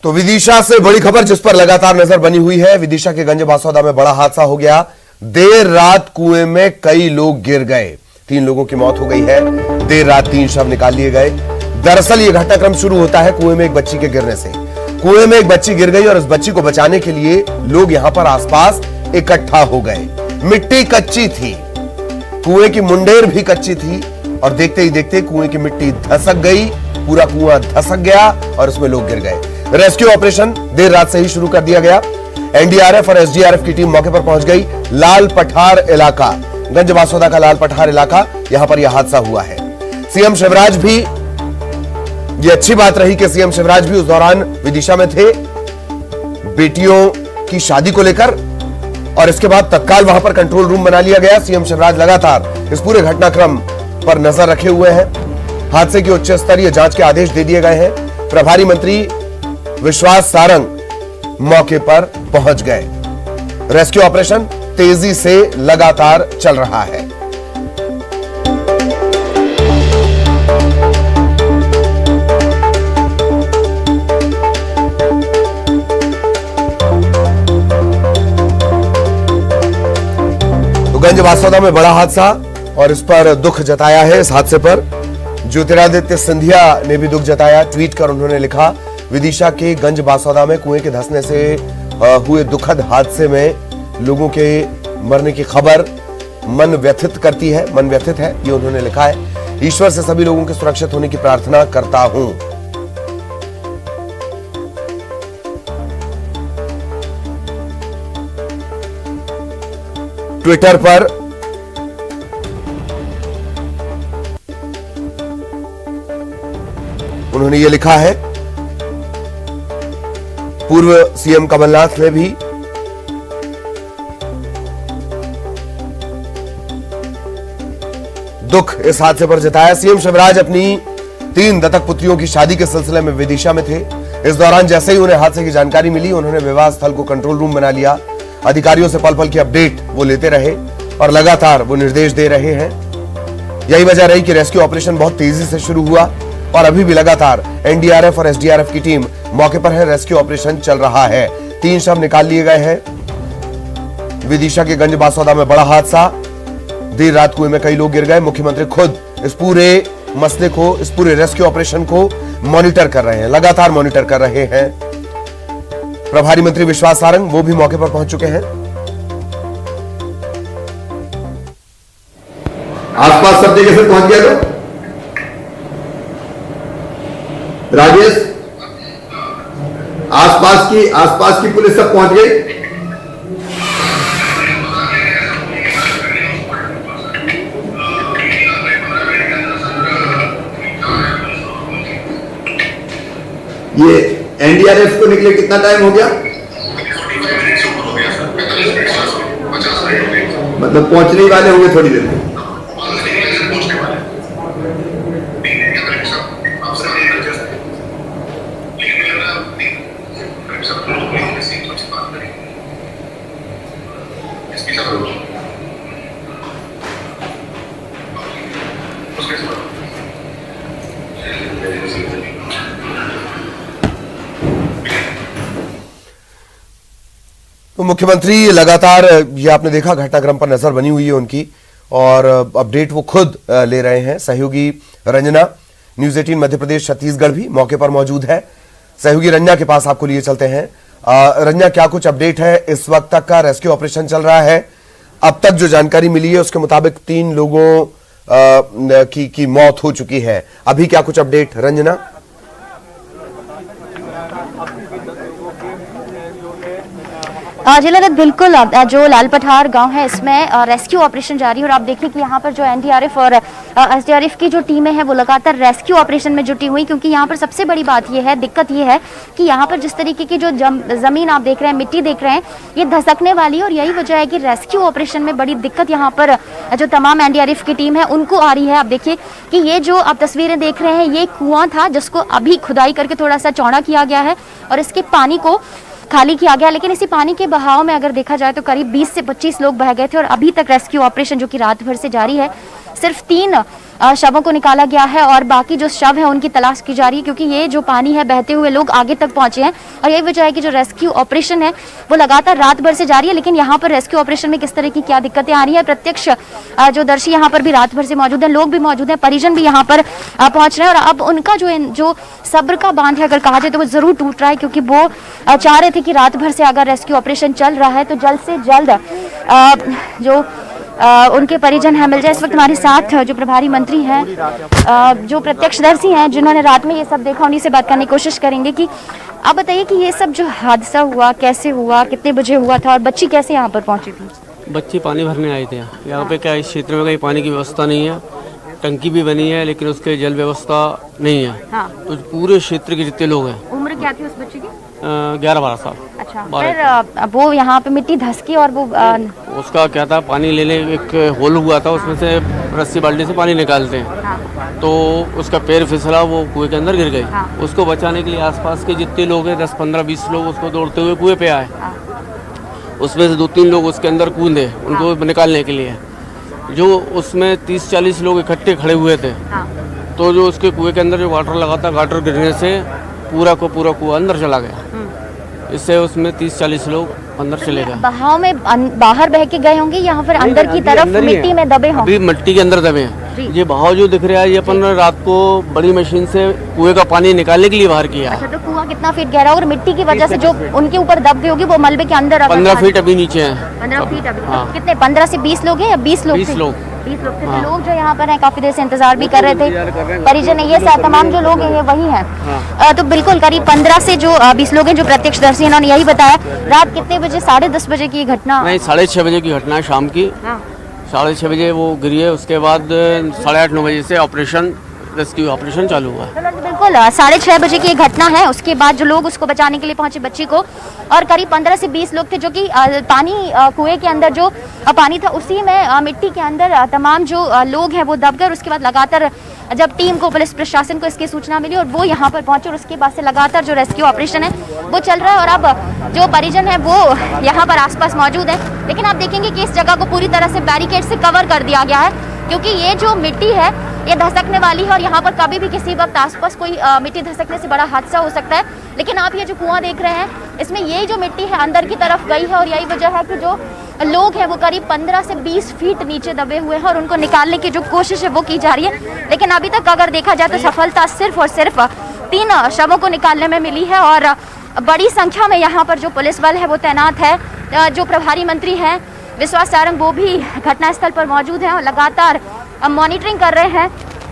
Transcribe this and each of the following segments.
तो विदिशा से बड़ी खबर जिस पर लगातार नजर बनी हुई है। विदिशा के गंज बासौदा में बड़ा हादसा हो गया। देर रात कुएं में कई लोग गिर गए, 3 लोगों की मौत हो गई है। देर रात 3 शव निकाल लिए गए। दरअसल ये घटनाक्रम शुरू होता है कुएं में एक बच्ची के गिरने से। कुएं में एक बच्ची गिर गई और उस बच्ची को बचाने के लिए लोग यहां पर आसपास इकट्ठा हो गए। मिट्टी कच्ची थी, कुएं की मुंडेर भी कच्ची थी और देखते ही देखते कुएं की मिट्टी धसक गई, पूरा कुआं धसक गया और उसमें लोग गिर गए। रेस्क्यू ऑपरेशन देर रात से ही शुरू कर दिया गया। एनडीआरएफ और एसडीआरएफ की टीम मौके पर पहुंच गई। लाल पठार इलाका, गंज बासौदा का लाल पठार इलाका, यहां पर यह हादसा हुआ है। सीएम शिवराज भी, ये अच्छी बात रही कि सीएम शिवराज भी उस दौरान विदिशा में थे बेटियों की शादी को लेकर, और इसके बाद तत्काल वहां पर कंट्रोल रूम बना लिया गया। सीएम शिवराज लगातार इस पूरे घटनाक्रम पर नजर रखे हुए हैं। हादसे की उच्च स्तरीय जांच के आदेश दे दिए गए हैं। प्रभारी मंत्री विश्वास सारंग मौके पर पहुंच गए। रेस्क्यू ऑपरेशन तेजी से लगातार चल रहा है। तो गंज बासौदा में बड़ा हादसा और इस पर दुख जताया है। इस हादसे पर ज्योतिरादित्य सिंधिया ने भी दुख जताया। ट्वीट कर उन्होंने लिखा, विदिशा के गंज बासौदा में कुएं के धंसने से हुए दुखद हादसे में लोगों के मरने की खबर मन व्यथित करती है, मन व्यथित है, ये उन्होंने लिखा है। ईश्वर से सभी लोगों के सुरक्षित होने की प्रार्थना करता हूं। ट्विटर पर उन्होंने ये लिखा है। पूर्व सीएम कमलनाथ ने भी दुख इस हादसे पर जताया। सीएम शिवराज अपनी 3 दत्तक पुत्रियों की शादी के सिलसिले में विदिशा में थे। इस दौरान जैसे ही उन्हें हादसे की जानकारी मिली, उन्होंने विवाह स्थल को कंट्रोल रूम बना लिया। अधिकारियों से पल पल की अपडेट वो लेते रहे और लगातार वो निर्देश दे रहे हैं। यही वजह रही कि रेस्क्यू ऑपरेशन बहुत तेजी से शुरू हुआ और अभी भी लगातार एनडीआरएफ और एसडीआरएफ की टीम मौके पर है। रेस्क्यू ऑपरेशन चल रहा है। 3 शव निकाल लिए गए हैं। विदिशा के गंज बासौदा में बड़ा हादसा, देर रात कुएं में कई लोग गिर गए। मुख्यमंत्री खुद इस पूरे मसले को, इस पूरे रेस्क्यू ऑपरेशन को मॉनिटर कर रहे हैं, लगातार मॉनिटर कर रहे हैं। प्रभारी मंत्री विश्वास सारंग वो भी मौके पर पहुंच चुके हैं। आसपास सब जगह से पहुंच गया तो राजेश, आसपास की पुलिस सब पहुंच गई। ये एनडीआरएफ को निकले कितना टाइम हो गया? मतलब पहुंचने वाले होंगे थोड़ी देर में। तो मुख्यमंत्री लगातार, ये आपने देखा, घटनाक्रम पर नजर बनी हुई है उनकी और अपडेट वो खुद ले रहे हैं। सहयोगी रंजना, न्यूज 18 मध्य प्रदेश छत्तीसगढ़ भी मौके पर मौजूद है। सहयोगी रंजना के पास आपको लिए चलते हैं। रंजना, क्या कुछ अपडेट है? इस वक्त तक का रेस्क्यू ऑपरेशन चल रहा है। अब तक जो जानकारी मिली है उसके मुताबिक 3 लोगों की मौत हो चुकी है। अभी क्या कुछ अपडेट रंजना? जी ललित, बिल्कुल जो लाल पठार गांव है इसमें रेस्क्यू ऑपरेशन जारी है और आप देखिए कि यहाँ पर जो एनडीआरएफ और एसडीआरएफ की जो टीमें हैं वो लगातार रेस्क्यू ऑपरेशन में जुटी हुई, क्योंकि यहाँ पर सबसे बड़ी बात ये है, दिक्कत ये है कि यहाँ पर जिस तरीके की जो जमीन आप देख रहे हैं, मिट्टी देख रहे हैं, ये धसकने वाली है और यही वजह है कि रेस्क्यू ऑपरेशन में बड़ी दिक्कत यहाँ पर जो तमाम एनडीआरएफ की टीम है उनको आ रही है। आप देखिए कि ये जो आप तस्वीरें देख रहे हैं, ये कुआं था जिसको अभी खुदाई करके थोड़ा सा चौड़ा किया गया है और इसके पानी को खाली किया गया, लेकिन इसी पानी के बहाव में अगर देखा जाए तो करीब 20 से 25 लोग बह गए थे और अभी तक रेस्क्यू ऑपरेशन जो कि रात भर से जारी है सिर्फ 3 शवों को निकाला गया है और बाकी जो शव है उनकी तलाश की जा रही है, क्योंकि ये जो पानी है बहते हुए लोग आगे तक पहुंचे हैं और यही वजह है कि जो रेस्क्यू ऑपरेशन है वो लगातार रात भर से जारी है। लेकिन यहाँ पर रेस्क्यू ऑपरेशन में किस तरह की क्या दिक्कतें आ रही है, प्रत्यक्ष जो दर्शी यहाँ पर भी रात भर से मौजूद है, लोग भी मौजूद हैं, परिजन भी यहाँ पर पहुंच रहे हैं और अब उनका जो सब्र का बांध है अगर कहा जाए तो वो जरूर टूट रहा है, क्योंकि वो चाह रहे थे कि रात भर से अगर रेस्क्यू ऑपरेशन चल रहा है तो जल्द से जल्द जो उनके परिजन हैं मिल जाए। इस वक्त हमारे साथ जो प्रभारी मंत्री हैं, जो प्रत्यक्षदर्शी हैं, जिन्होंने रात में ये सब देखा, उन्हीं से बात करने की कोशिश करेंगे कि आप बताइए कि ये सब जो हादसा हुआ कैसे हुआ, कितने बजे हुआ था और बच्ची कैसे यहाँ पर पहुंची थी? बच्चे पानी भरने आए थे यहाँ पे। क्या इस क्षेत्र में कहीं पानी की व्यवस्था नहीं है, टंकी भी बनी है लेकिन उसके जल व्यवस्था नहीं है। हाँ। तो पूरे क्षेत्र के जितने लोग हैं, उम्र क्या थी उस बच्ची की? 11-12 साल। अच्छा, फिर वो यहाँ पे मिट्टी धसकी और वो उसका क्या था, पानी लेने एक होल हुआ था, उसमें से रस्सी बाल्टी से पानी निकालते हैं। हाँ। तो उसका पैर फिसला, वो कुएं के अंदर गिर गई। हाँ। उसको बचाने के लिए आसपास के जितने लोग हैं 10-15-20 लोग उसको दौड़ते हुए कुएं पे आए। हाँ। उसमें से 2-3 लोग उसके अंदर कूदे उनको निकालने के लिए। जो उसमें 30-40 लोग इकट्ठे खड़े हुए थे। हाँ। तो जो उसके कुएं के अंदर जो वाटर लगा था, वाटर गिरने से पूरा कुआं अंदर चला गया। इससे उसमें 30-40 लोग अंदर चले गए। बहाव में बाहर बह के गए होंगे, यहाँ पर अंदर की तरफ मिट्टी में दबे होंगे। अभी मिट्टी के अंदर दबे हैं। ये बहाव जो दिख रहा है ये अपन रात को बड़ी मशीन से कुएं का पानी निकालने के लिए बाहर किया है। अच्छा, तो कुआं कितना फीट गहरा और मिट्टी की वजह से जो उनके ऊपर दब गई होगी वो मलबे के अंदर 15 फीट अभी नीचे है। 15 फीट अभी। हाँ। कितने 15 से 20 लोग हैं या 20 लोग? 20 लोग। 20 लोग थे। हाँ। तो लोग जो यहाँ पर हैं काफी देर से इंतजार भी कर रहे थे, परिजन ये तमाम जो लोग हैं ये वही हैं। तो बिल्कुल करीब 15 से जो 20 लोग हैं जो प्रत्यक्षदर्शी, इन्होंने यही बताया। रात कितने बजे? 10:30 बजे की घटना? नहीं, 6:30 बजे की घटना है शाम की। 6:30 बजे वो गिरी है। उसके बाद 8:30-9 बजे से रेस्क्यू ऑपरेशन चालू हुआ है। बिल्कुल 6:30 बजे की घटना है। उसके बाद जो लोग उसको बचाने के लिए पहुंचे बच्ची को, और करीब 15 से 20 लोग थे जो कि पानी कुएं के अंदर जो पानी था उसी में मिट्टी के अंदर तमाम जो लोग हैं वो दब गए। उसके बाद लगातार जब टीम को, पुलिस प्रशासन को इसकी सूचना मिली और वो यहाँ पर पहुंचे और उसके बाद से लगातार जो रेस्क्यू ऑपरेशन है वो चल रहा है। और अब जो परिजन है वो यहाँ पर आसपास मौजूद है, लेकिन आप देखेंगे कि इस जगह को पूरी तरह से बैरिकेड से कवर कर दिया गया है, क्योंकि ये जो मिट्टी है ये धसकने वाली है और यहाँ पर कभी भी किसी वक्त आसपास कोई मिट्टी धसकने से बड़ा हादसा हो सकता है। लेकिन आप ये जो कुआं देख रहे हैं इसमें ये जो मिट्टी है अंदर की तरफ गई है और यही वजह है कि जो लोग हैं वो करीब 15 से 20 फीट नीचे दबे हुए हैं और उनको निकालने की जो कोशिश है वो की जा रही है। लेकिन अभी तक अगर देखा जाए तो सफलता सिर्फ और सिर्फ 3 शवों को निकालने में मिली है और बड़ी संख्या में यहाँ पर जो पुलिस बल है वो तैनात है। जो प्रभारी मंत्री हैं विश्वास सारंग वो भी घटनास्थल पर मौजूद हैं और लगातार मॉनिटरिंग कर रहे हैं।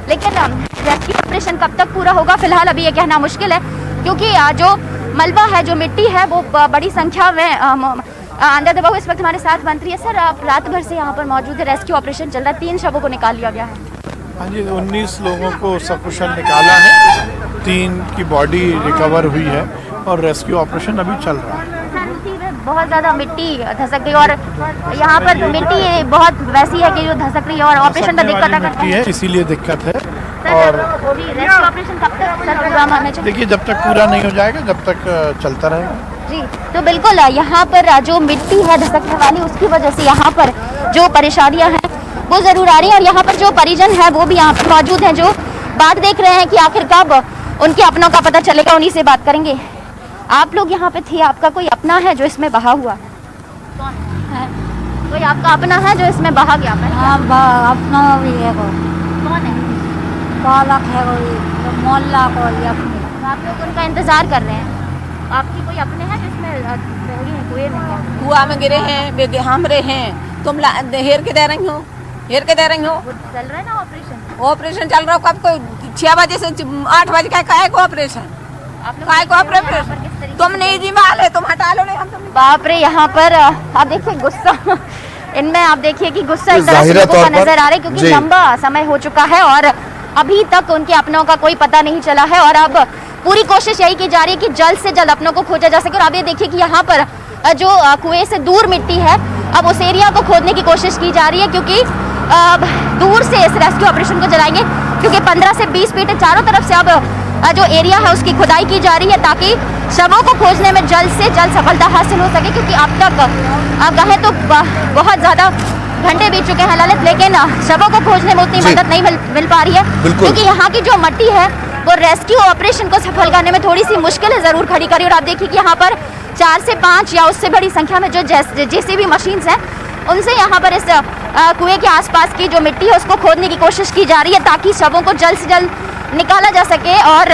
लेकिन रेस्क्यू ऑपरेशन कब तक पूरा होगा फिलहाल अभी ये कहना मुश्किल है, क्योंकि जो मलबा है, जो मिट्टी है वो बड़ी संख्या में अंदर दबा हुआ। इस वक्त हमारे साथ मंत्री है। सर, आप रात भर से यहाँ पर मौजूद है, रेस्क्यू ऑपरेशन चल रहा है, 3 शवों को निकाल लिया गया है। हाँ जी, 19 लोगों को सकुशल निकाला है, 3 की बॉडी रिकवर हुई है और रेस्क्यू ऑपरेशन अभी चल रहा है। बहुत ज़्यादा मिट्टी धसक गई और यहाँ पर मिट्टी बहुत वैसी है कि जो धसक रही है और ऑपरेशन में दिक्कत करती है, इसीलिए दिक्कत है। और रेस्क्यू ऑपरेशन कब तक सर पूरा होना चाहिए? देखिए, जब तक पूरा नहीं हो जाएगा जब तक चलता रहेगा जी। तो बिल्कुल यहाँ पर जो मिट्टी है धसकने वाली उसकी वजह से यहाँ पर जो परेशानियाँ हैं वो ज़रूर आ रही है और यहाँ पर जो परिजन है वो भी यहाँ पर मौजूद हैं, जो बात देख रहे हैं कि आखिर कब उनके अपनों का पता चलेगा। उन्हीं से बात करेंगे। आप लोग यहाँ पे थे, आपका कोई अपना है जो इसमें बहा हुआ? कौन है? कोई आपका अपना है जो इसमें बहा गया? हाँ, अपना भी है। कौन है? बालक है कोई, तो मोहल्ला कोई अपने। तो आप लोग उनका इंतजार कर रहे हैं। आपकी कोई अपने हैं जिसमें बह गई है? कुएं में कुआं में गिरे हैं, हमरे हैं। तुम हेर के दे रही हो, हेर के दे रही हो। वो चल रहा है ना ऑपरेशन? ऑपरेशन चल रहा हो कब? कोई 6 बजे से 8 बजे का काय को ऑपरेशन? काय को ऑपरेशन? तुम नहीं जिम्मेदार है, तुम हटा लो। नहीं, हम तुम। बाप रे, यहाँ पर आप देखिए गुस्सा इनमें, आप देखिए कि गुस्सा एक तरह से जाहिरा लोगों तौर का पर नजर आ रहा है, क्योंकि लंबा समय हो चुका है और अभी तक उनके अपनों का कोई पता नहीं चला है और अब पूरी कोशिश यही की जा रही है कि जल्द से जल्द अपनों को खोजा जा सके। और आप ये देखिए कि यहाँ पर जो कुएं से दूर मिट्टी है अब उस एरिया को खोदने की कोशिश की जा रही है, क्योंकि दूर से इस रेस्क्यू ऑपरेशन को चलाएंगे, क्योंकि 15 से 20 फीट चारों तरफ से अब जो एरिया है उसकी खुदाई की जा रही है ताकि शवों को खोजने में जल्द से जल्द सफलता हासिल हो सके। क्योंकि अब तक आप कहें तो बहुत ज़्यादा घंटे बीत चुके हैं ललित, लेकिन शवों को खोजने में उतनी जी। मदद नहीं मिल पा रही है, बिल्कुल। क्योंकि यहाँ की जो मट्टी है वो रेस्क्यू ऑपरेशन को सफल करने में थोड़ी सी मुश्किल जरूर खड़ी करी। और आप देखिए कि यहाँ पर 4 से 5 या उससे बड़ी संख्या में जो जेसीबी मशीन्स हैं, उनसे यहाँ पर इस कुएं के आसपास की जो मिट्टी है उसको खोदने की कोशिश की जा रही है, ताकि शवों को जल्द से जल्द निकाला जा सके और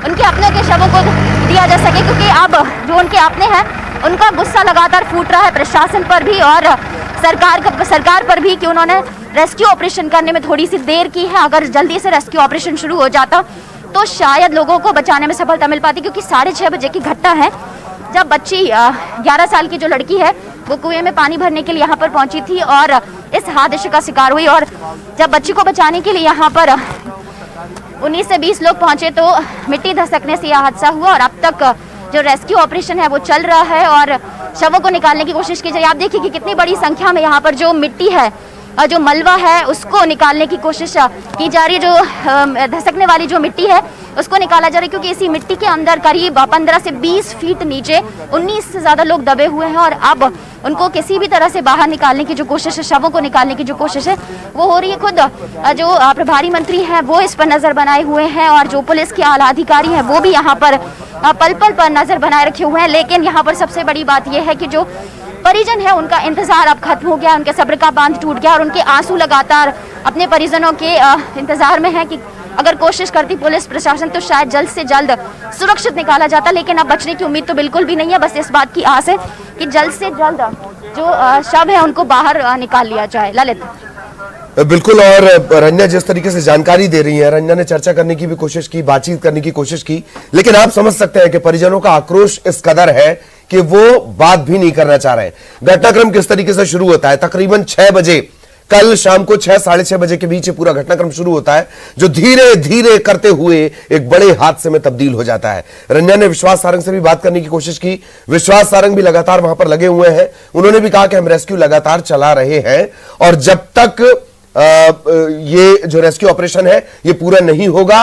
उनके अपनों के शवों को दिया जा सके। क्योंकि अब जो उनके अपने हैं उनका गुस्सा लगातार फूट रहा है प्रशासन पर भी और सरकार पर भी, कि उन्होंने रेस्क्यू ऑपरेशन करने में थोड़ी सी देर की है। अगर जल्दी से रेस्क्यू ऑपरेशन शुरू हो जाता तो शायद लोगों को बचाने में सफलता मिल पाती, क्योंकि 6:30 बजे की घटना है जब बच्ची 11 साल की जो लड़की है वो कुएं में पानी भरने के लिए यहाँ पर पहुंची थी और इस हादसे का शिकार हुई। और जब बच्ची को बचाने के लिए यहाँ पर 19 से 20 लोग पहुंचे तो मिट्टी धसकने से यह हादसा हुआ। और अब तक जो रेस्क्यू ऑपरेशन है वो चल रहा है और शवों को निकालने की कोशिश की जा रही है। आप देखिए कि कितनी बड़ी संख्या में यहाँ पर जो मिट्टी है और जो मलबा है उसको निकालने की कोशिश की जा रही है। जो धसकने वाली जो मिट्टी है उसको निकाला जा रहा है, क्योंकि इसी मिट्टी के अंदर करीब 15 से 20 फीट नीचे 19 से ज़्यादा लोग दबे हुए हैं और अब उनको किसी भी तरह से बाहर निकालने की जो कोशिश है, शवों को निकालने की जो कोशिश है वो हो रही है। खुद जो प्रभारी मंत्री हैं वो इस पर नज़र बनाए हुए हैं और जो पुलिस के आला अधिकारी हैं वो भी यहाँ पर पल पल पर नज़र बनाए रखे हुए हैं। लेकिन यहाँ पर सबसे बड़ी बात यह है कि जो परिजन है उनका इंतजार अब खत्म हो गया, उनके सब्र का बांध टूट गया और उनके आंसू लगातार अपने परिजनों के इंतजार में है कि अगर कोशिश करती पुलिस प्रशासन तो शायद जल्द से जल्द सुरक्षित निकाला जाता। लेकिन अब बचने की उम्मीद तो बिल्कुल भी नहीं है, बस इस बात की आस है कि जल्द से जल्द जो शव है उनको बाहर निकाल लिया जाए। ललित बिल्कुल। और रंजना जिस तरीके से जानकारी दे रही है, रंजना ने चर्चा करने की भी कोशिश की, बातचीत करने की कोशिश की, लेकिन आप समझ सकते हैं कि परिजनों का आक्रोश इस कदर है कि वो बात भी नहीं करना चाह रहे हैं। घटनाक्रम किस तरीके से शुरू होता है? तकरीबन 6 बजे, कल शाम को 6 साढ़े 6 बजे के बीच पूरा घटनाक्रम शुरू होता है, जो धीरे धीरे करते हुए एक बड़े हादसे में तब्दील हो जाता है। रंजना ने विश्वास सारंग से भी बात करने की कोशिश की। विश्वास सारंग भी लगातार वहां पर लगे हुए हैं। उन्होंने भी कहा कि हम रेस्क्यू लगातार चला रहे हैं और जब तक ये जो रेस्क्यू ऑपरेशन है ये पूरा नहीं होगा,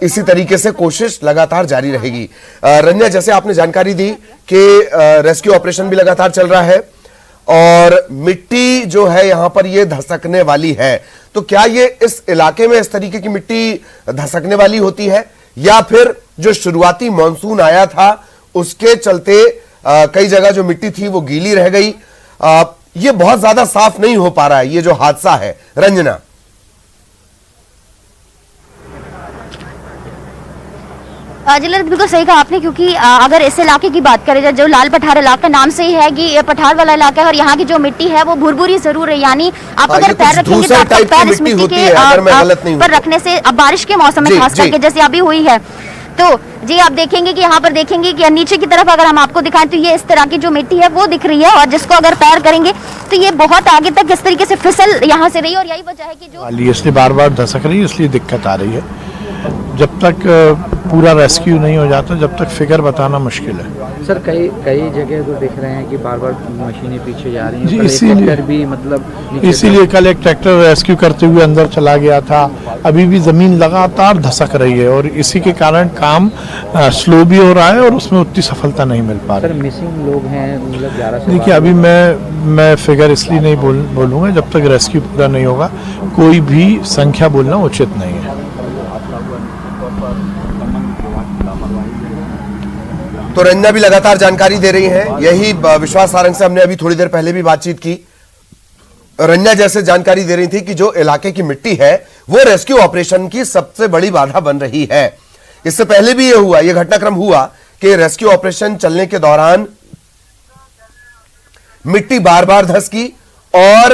इसी तरीके से कोशिश लगातार जारी रहेगी। रंजना, जैसे आपने जानकारी दी कि रेस्क्यू ऑपरेशन भी लगातार चल रहा है और मिट्टी जो है यहां पर ये धसकने वाली है, तो क्या ये इस इलाके में इस तरीके की मिट्टी धसकने वाली होती है या फिर जो शुरुआती मानसून आया था उसके चलते कई जगह जो मिट्टी थी वो गीली रह गई? ये बहुत ज्यादा साफ नहीं हो पा रहा है ये जो हादसा है। रंजना, जिला बिल्कुल सही कहा आपने, क्योंकि अगर इस इलाके की बात करें जो लाल पठार इलाका नाम से ही है कि ये पठार वाला इलाका है और यहाँ की जो मिट्टी है वो भुरभुरी जरूर है, यानी आप अगर पैर रखेंगे तो आपका पैर इस मिट्टी के पर रखने से, अब बारिश के मौसम में खास करके जैसे अभी हुई है तो जी आप देखेंगे कि यहाँ पर देखेंगे कि नीचे की तरफ अगर हम आपको दिखाएं तो ये इस तरह की जो मिट्टी है वो दिख रही है और जिसको अगर पैर करेंगे तो ये बहुत आगे तक इस तरीके से फिसल यहाँ से रही है। और यही वजह है कि जो इसलिए बार बार धसक रही है, इसलिए दिक्कत आ रही है। जब तक पूरा रेस्क्यू नहीं हो जाता जब तक फिगर बताना मुश्किल है। सर कई जगह तो देख रहे हैं कि बार बार मशीनें पीछे जा रही हैं, जी, कल एक इसीलिए- ट्रैक्टर भी मतलब इसीलिए कल एक ट्रैक्टर रेस्क्यू करते हुए अंदर चला गया था। अभी भी जमीन लगातार धसक रही है और इसी के कारण काम स्लो भी हो रहा है और उसमें उतनी सफलता नहीं मिल पा सर रही। मिसिंग लोग हैं मतलब 11 से देखिए 12 अभी मैं फिगर इसलिए नहीं बोलूँगा जब तक रेस्क्यू पूरा नहीं होगा, कोई भी संख्या बोलना उचित नहीं है। तो रंजना भी लगातार जानकारी दे रही हैं। यही विश्वास सारंग से हमने अभी थोड़ी देर पहले भी बातचीत की। रंजना जैसे जानकारी दे रही थी कि जो इलाके की मिट्टी है वो रेस्क्यू ऑपरेशन की सबसे बड़ी बाधा बन रही है। इससे पहले भी ये घटनाक्रम हुआ कि रेस्क्यू ऑपरेशन चलने के दौरान मिट्टी बार बार धसकी और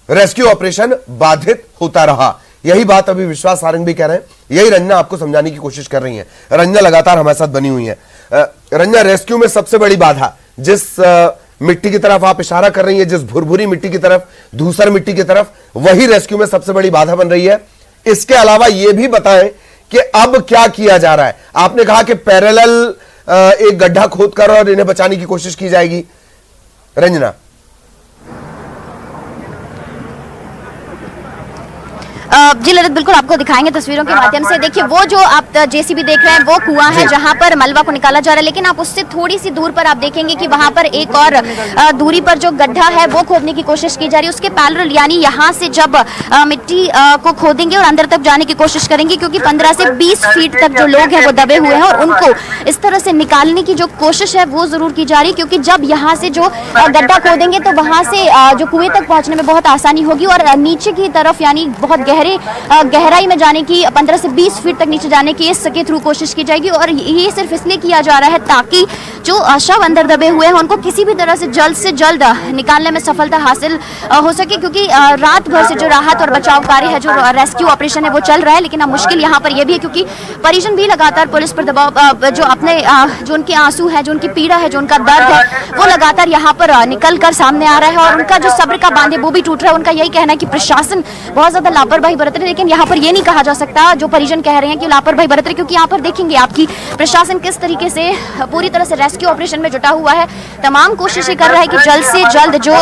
रेस्क्यू ऑपरेशन बाधित होता रहा। यही बात अभी विश्वास सारंग भी कह रहे हैं, यही रंजना आपको समझाने की कोशिश कर रही हैं। रंजना लगातार हमारे साथ बनी हुई है। रंजना, रेस्क्यू में सबसे बड़ी बाधा जिस मिट्टी की तरफ आप इशारा कर रही है, जिस भुरभुरी मिट्टी की तरफ, धूसर मिट्टी की तरफ, वही रेस्क्यू में सबसे बड़ी बाधा बन रही है। इसके अलावा यह भी बताएं कि अब क्या किया जा रहा है। आपने कहा कि पैरेलल एक गड्ढा खोदकर और इन्हें बचाने की कोशिश की जाएगी। रंजना, जी ललित, बिल्कुल आपको दिखाएंगे तस्वीरों के माध्यम से। देखिए वो जो आप जेसीबी देख रहे हैं वो कुआं है जहां पर मलबा को निकाला जा रहा है, लेकिन आप उससे थोड़ी सी दूर पर आप देखेंगे कि वहां पर एक और दूरी पर जो गड्ढा है वो खोदने की कोशिश की जा रही है। उसके पैरेलल यानी यहाँ से जब मिट्टी को खोदेंगे और अंदर तक जाने की कोशिश करेंगे, क्योंकि 15 से 20 फीट तक जो लोग हैं वो दबे हुए हैं और उनको इस तरह से निकालने की जो कोशिश है वो जरूर की जा रही है, क्योंकि जब यहाँ से जो गड्ढा खोदेंगे तो वहां से जो कुएं तक पहुंचने में बहुत आसानी होगी और नीचे की तरफ यानी बहुत गहराई में जाने की 15 से 20 फीट तक नीचे जाने की इसके थ्रू कोशिश की जाएगी। और ये सिर्फ इसलिए किया जा रहा है ताकि जो शव अंदर दबे हुए हैं उनको किसी भी तरह से जल्द निकालने में सफलता हासिल हो सके, क्योंकि रात भर से जो राहत और बचाव कार्य है, जो रेस्क्यू ऑपरेशन है वो चल रहा है। लेकिन अब मुश्किल यहाँ पर यह भी है क्योंकि परिजन भी लगातार पुलिस पर दबाव, जो अपने जो उनके आंसू है, जो उनकी पीड़ा है, जो उनका दर्द है वो लगातार यहाँ पर निकल कर सामने आ रहा है और उनका जो सब्र का बांध है वो भी टूट रहा है। उनका यही कहना है कि प्रशासन बहुत ज्यादा लापरवाही बरत रही है, लेकिन यहाँ पर ये नहीं कहा जा सकता, जो परिजन कह रहे हैं कि लापरवाही बरत रही, क्योंकि यहाँ पर देखेंगे आपकी प्रशासन किस तरीके से पूरी तरह से रेस्क्यू ऑपरेशन में जुटा हुआ है। तमाम कोशिशें कर रहा है कि जल्द से जल्द जो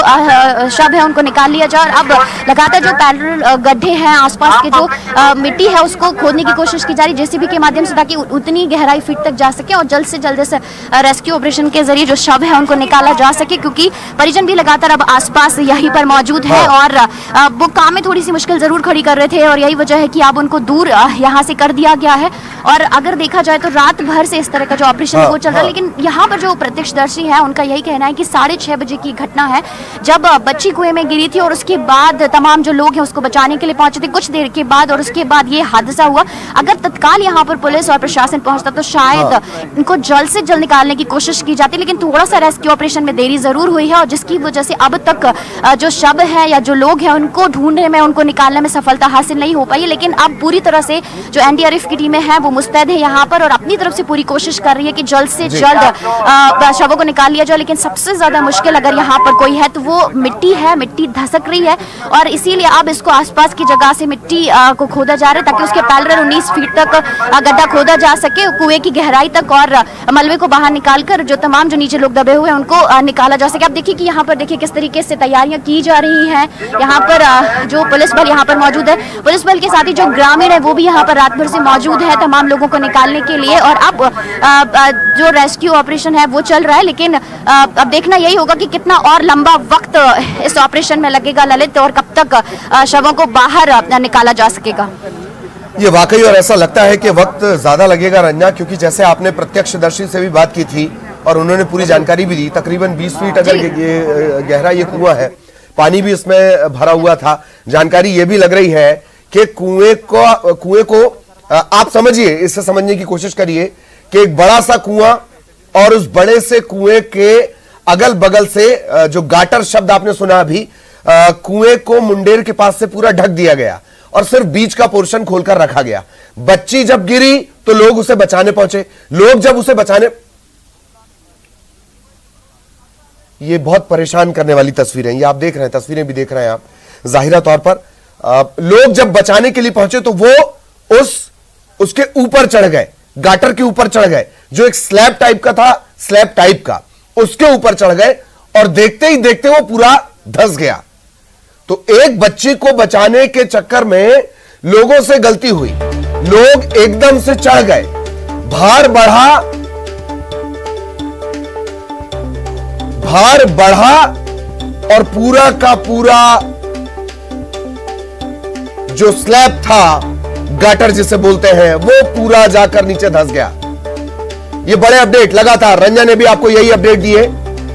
शव है उनको निकाल लिया जाए। और अब लगातार जो पैरेलल गड्ढे हैं, आसपास के जो मिट्टी है उसको खोदने की कोशिश की जा रही है जेसीबी के माध्यम से, ताकि उतनी गहराई फीट तक जा सके और जल्द से जल्द इस रेस्क्यू ऑपरेशन के जरिए जो शव है उनको निकाला जा सके, क्योंकि परिजन भी लगातार अब आसपास यहीं पर मौजूद है और वो काम में थोड़ी सी मुश्किल जरूर खड़ी कर रहे थे और यही वजह है कि अब उनको दूर यहाँ से कर दिया गया है। और अगर देखा जाए तो रात भर से इस तरह का जो ऑपरेशन वो चल रहा है, लेकिन यहाँ पर जो प्रत्यक्षदर्शी है उनका यही कहना है कि 6:30 बजे की घटना है जब बच्ची कुएं में गिरी थी और उसके बाद तमाम जो लोग हैं उसको बचाने के लिए पहुंचे थे कुछ देर के बाद, और उसके बाद ये हादसा हुआ। अगर तत्काल यहाँ पर पुलिस और प्रशासन पहुंचता तो शायद इनको जल्द से जल्द निकालने की कोशिश की जाती, लेकिन थोड़ा सा रेस्क्यू ऑपरेशन में देरी जरूर हुई है और जिसकी वजह से अब तक जो शव है या जो लोग हैं उनको ढूंढने में, उनको निकालने में सफलता हासिल नहीं हो पाई। लेकिन अब पूरी तरह से जो एनडीआरएफ की टीमें हैं वो मुस्तैद है यहाँ पर और अपनी तरफ से पूरी कोशिश कर रही है कि जल्द से जल्द शवों को निकाल लिया जाए। लेकिन सबसे ज्यादा मुश्किल अगर यहाँ पर कोई है तो वो मिट्टी है, मिट्टी धसक रही है और इसीलिए अब इसको आसपास की जगह से मिट्टी को खोदा जा रहा है ताकि उसके पैरेलल 19 फीट तक गड्ढा खोदा जा सके कुएं की गहराई तक और मलबे को बाहर निकालकर जो तमाम जो नीचे लोग दबे हुए हैं उनको निकाला जा सके। अब देखिए कि यहाँ पर देखिए किस तरीके से तैयारियां की जा रही हैं। यहाँ पर जो पुलिस बल यहाँ पर मौजूद है, पुलिस बल के साथ ही जो ग्रामीण है वो भी यहाँ पर रात भर से मौजूद है तमाम लोगों को निकालने के लिए। और अब जो रेस्क्यू ऑपरेशन है वो चल रहा है, लेकिन अब देखना यही होगा कि कितना और लंबा वक्त इस ऑपरेशन में लगेगा ललित, और कब तक शवों को बाहर निकाला जा सकेगा। ये वाकई और ऐसा लगता है कि वक्त ज्यादा लगेगा रंजना, क्योंकि जैसे आपने प्रत्यक्षदर्शी से भी बात की थी और उन्होंने पूरी जानकारी भी दी, तकरीबन 20 फीट अगर ये गहरा ये कुआं है, पानी भी इसमें भरा हुआ था। जानकारी ये भी लग रही है कि कुएं को आप समझिए, इससे समझने की कोशिश करिए कि एक बड़ा सा कुआं और उस बड़े से कुएं के अगल बगल से जो गाटर शब्द आपने सुना अभी, कुएं को मुंडेर के पास से पूरा ढक दिया गया और सिर्फ बीच का पोर्शन खोलकर रखा गया। बच्ची जब गिरी तो लोग उसे बचाने पहुंचे, लोग जब उसे बचाने, ये बहुत परेशान करने वाली तस्वीरें, ये आप देख रहे हैं, तस्वीरें भी देख रहे हैं आप। जाहिरा तौर पर लोग जब बचाने के लिए पहुंचे तो वो उसके ऊपर चढ़ गए, गाटर के ऊपर चढ़ गए, जो एक स्लैब टाइप का था, स्लैब टाइप का, उसके ऊपर चढ़ गए और देखते ही देखते वो पूरा धंस गया। तो एक बच्ची को बचाने के चक्कर में लोगों से गलती हुई, लोग एकदम से चढ़ गए, भार बढ़ा और पूरा का पूरा जो स्लैब था, गाटर जिसे बोलते हैं, वो पूरा जाकर नीचे धंस गया। ये बड़े अपडेट लगातार रंजना ने भी आपको यही अपडेट दिए।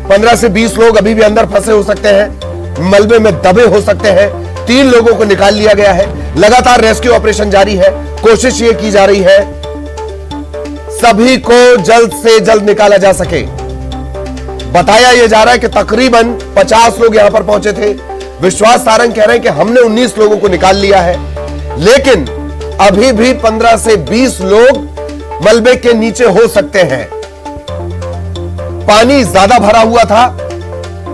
15 से 20 लोग अभी भी अंदर फंसे हो सकते हैं, मलबे में दबे हो सकते हैं। 3 लोगों को निकाल लिया गया है। लगातार रेस्क्यू ऑपरेशन जारी है। कोशिश ये की जा रही है सभी को जल्द से जल्द निकाला जा सके। बताया यह जा रहा है कि तकरीबन 50 लोग यहां पर पहुंचे थे। विश्वास सारंग कह रहे हैं कि हमने 19 लोगों को निकाल लिया है, लेकिन अभी भी 15 से 20 लोग मलबे के नीचे हो सकते हैं। पानी ज्यादा भरा हुआ था,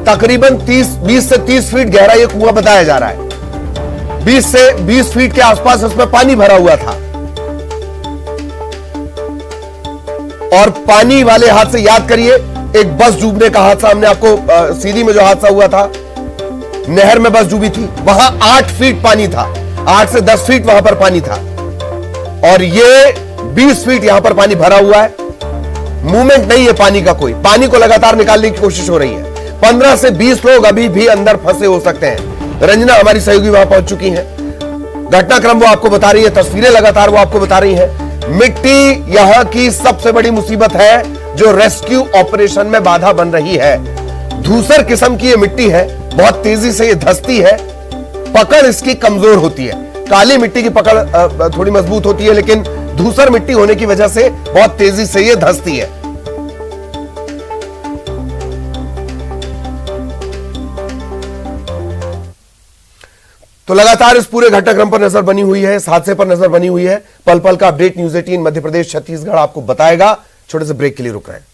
तकरीबन 20 से 30 फीट गहरा यह कुआं बताया जा रहा है। 20 से 20 फीट के आसपास उसमें पानी भरा हुआ था और पानी वाले हाथ से याद करिए, एक बस डूबने का हादसा हमने आपको सीधी में जो हादसा हुआ था, नहर में बस डूबी थी, वहां 8 फीट पानी था। 8 से 10 फीट वहां पर पानी था और ये 20 फीट यहां पर पानी भरा हुआ है। मूवमेंट नहीं है पानी का कोई। पानी को लगातार निकालने की कोशिश हो रही है। 15 से 20 लोग अभी भी अंदर फंसे हो सकते हैं। रंजना हमारी सहयोगी वहां पहुंच चुकी हैं। घटनाक्रम वो आपको बता रही है, तस्वीरें लगातार वो आपको बता रही हैं। मिट्टी यहां की सबसे बड़ी मुसीबत है जो रेस्क्यू ऑपरेशन में बाधा बन रही है। धूसर किस्म की ये मिट्टी है, बहुत तेजी से ये धंसती है, पकड़ इसकी कमजोर होती है। काली मिट्टी की पकड़ थोड़ी मजबूत होती है, लेकिन धूसर मिट्टी होने की वजह से बहुत तेजी से ये धंसती है। तो लगातार इस पूरे घटनाक्रम पर नजर बनी हुई है, इस हादसे पर नजर बनी हुई है। पल पल का अपडेट न्यूज़ 18 मध्य प्रदेश छत्तीसगढ़ आपको बताएगा। छोटे से ब्रेक के लिए रुक रहे हैं।